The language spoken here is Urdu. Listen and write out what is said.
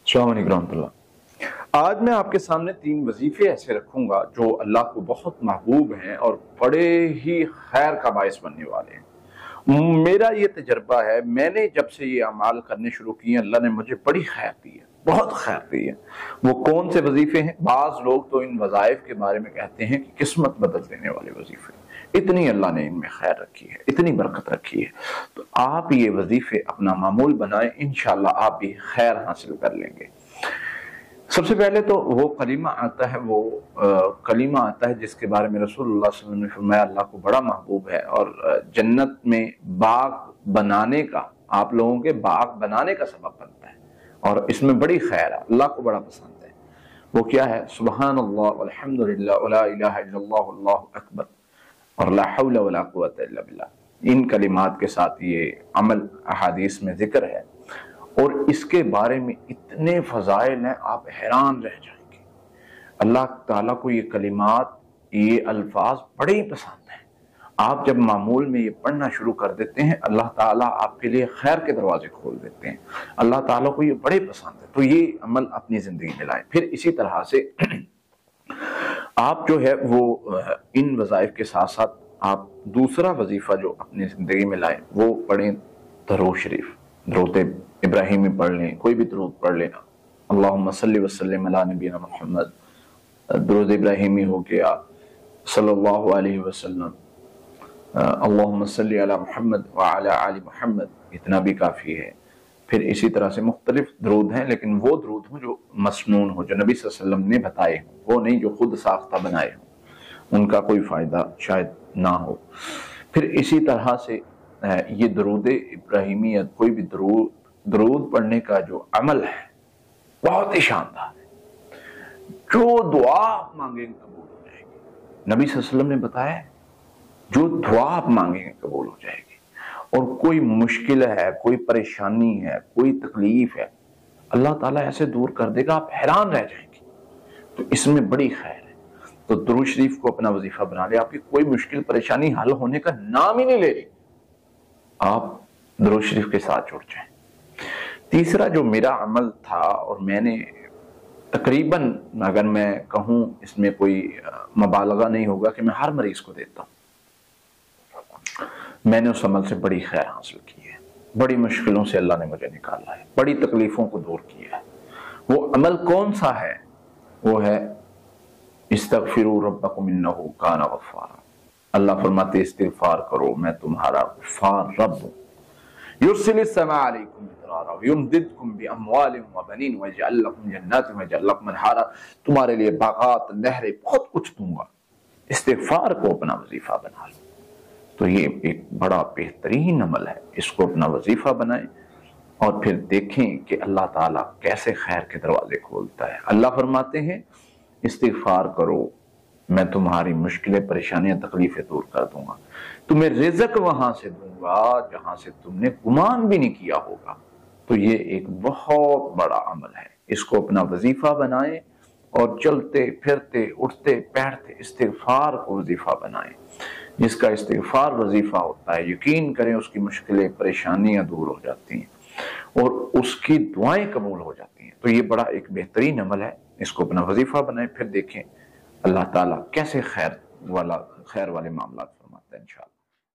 السلام علیکم ورحمۃ اللہ۔ آج میں آپ کے سامنے 3 وظیفے ایسے رکھوں گا جو اللہ کو بہت محبوب ہیں اور بڑے ہی خیر کا باعث بننے والے ہیں۔ میرا یہ تجربہ ہے، میں نے جب سے یہ اعمال کرنے شروع کیے ہیں اللہ نے مجھے بڑی خیر دی ہے، بہت خیر دی ہے۔ وہ کون سے وظیفے ہیں؟ بعض لوگ تو ان وظائف کے بارے میں کہتے ہیں کہ قسمت بدل دینے والے وظیفے، اتنی اللہ نے ان میں خیر رکھی ہے، اتنی برکت رکھی ہے۔ تو آپ یہ وظیفے اپنا معمول بنائیں، انشاءاللہ آپ بھی خیر حاصل کر لیں گے۔ سب سے پہلے تو وہ کلمہ آتا ہے، کلمہ آتا ہے جس کے بارے میں رسول اللہ صلی اللہ علیہ وسلم نے فرمایا اللہ کو بڑا محبوب ہے اور جنت میں باغ بنانے کا، آپ لوگوں کے باغ بنانے کا سبب بنتا ہے اور اس میں بڑی خیر ہے، اللہ کو بڑا پسند ہے۔ وہ کیا ہے؟ سبحان اللہ والحمد للہ ولا الہ الا اللہ واللہ اکبر اور لا حول ولا قوت الا باللہ۔ ان کلمات کے ساتھ یہ عمل احادیث میں ذکر ہے اور اس کے بارے میں اتنے فضائل ہیں آپ حیران رہ جائیں گے۔ اللہ تعالیٰ کو یہ کلمات، یہ الفاظ بڑے ہی پسند ہیں۔ آپ جب معمول میں یہ پڑھنا شروع کر دیتے ہیں اللہ تعالیٰ آپ کے لیے خیر کے دروازے کھول دیتے ہیں، اللہ تعالیٰ کو یہ بڑے پسند ہے۔ تو یہ عمل اپنی زندگی میں لائیں۔ پھر اسی طرح سے آپ جو ہے وہ ان وظائف کے ساتھ ساتھ آپ دوسرا وظیفہ جو اپنی زندگی میں لائیں وہ پڑھیں درود شریف، درود ابراہیمی پڑھ لیں، کوئی بھی درود پڑھ لیں، اللہم صلی وسلم علی نبینا محمد، درود ابراہیمی ہو گیا، صلی اللہ علیہ وسلم، اللہم صلی علی محمد وعلی آل محمد، اتنا بھی کافی ہے۔ پھر اسی طرح سے مختلف درود ہیں، لیکن وہ درود ہوں جو مسنون ہو، جو نبی صلی اللہ علیہ وسلم نے بتائے ہوں، وہ نہیں جو خود ساختہ بنائے ہوں، ان کا کوئی فائدہ شاید نہ ہو۔ پھر اسی طرح سے یہ درود ابراہیمی یا کوئی بھی درود پڑھنے کا جو عمل ہے بہت ہی شاندار ہے، جو دعا آپ مانگیں گے قبول ہو جائے گی۔ نبی صلی اللہ علیہ وسلم نے بتایا ہے جو دعا آپ مانگیں گے قبول ہو جائے گی، اور کوئی مشکل ہے، کوئی پریشانی ہے، کوئی تکلیف ہے، اللہ تعالیٰ ایسے دور کر دے گا آپ حیران رہ جائیں گے۔ تو اس میں بڑی خیر ہے۔ تو درود شریف کو اپنا وظیفہ بنا لے، آپ کی کوئی مشکل پریشانی حل ہونے کا نام ہی نہیں لے رہی، آپ درود شریف کے ساتھ جڑ جائیں۔ تیسرا جو میرا عمل تھا اور میں نے تقریباً، اگر میں کہوں اس میں کوئی مبالغہ نہیں ہوگا کہ میں ہر مریض کو دیتا ہوں، میں نے اس عمل سے بڑی خیر حاصل کی ہے، بڑی مشکلوں سے اللہ نے مجھے نکالا ہے، بڑی تکلیفوں کو دور کیا ہے۔ وہ عمل کون سا ہے؟ وہ ہے استغفروا ربکم انہ کان غفارا۔ اللہ فرماتے استغفار کرو، میں تمہارا غفار رب ہوں۔ یرسل السماء علیکم مدرارا ویمددکم باموال وبنین ویجعل لکم جنات ویجعل لکم انہارا، تمہارے لیے باغات، نہریں، بہت کچھ دوں گا۔ استغفار کو اپنا وظیفہ بنا لو۔ تو یہ ایک بڑا بہترین عمل ہے، اس کو اپنا وظیفہ بنائیں اور پھر دیکھیں کہ اللہ تعالیٰ کیسے خیر کے دروازے کھولتا ہے۔ اللہ فرماتے ہیں استغفار کرو، میں تمہاری مشکلیں، پریشانیاں، تکلیفیں دور کر دوں گا، تمہیں رزق وہاں سے دوں گا جہاں سے تم نے گمان بھی نہیں کیا ہوگا۔ تو یہ ایک بہت بڑا عمل ہے، اس کو اپنا وظیفہ بنائیں اور چلتے پھرتے اٹھتے بیٹھتے استغفار کو وظیفہ بنائیں۔ جس کا استغفار وظیفہ ہوتا ہے یقین کریں اس کی مشکلیں، پریشانیاں دور ہو جاتی ہیں اور اس کی دعائیں قبول ہو جاتی ہیں۔ تو یہ بڑا ایک بہترین عمل ہے، اس کو اپنا وظیفہ بنائیں، پھر دیکھیں اللہ تعالیٰ کیسے خیر والے معاملات فرماتا ہے انشاءاللہ۔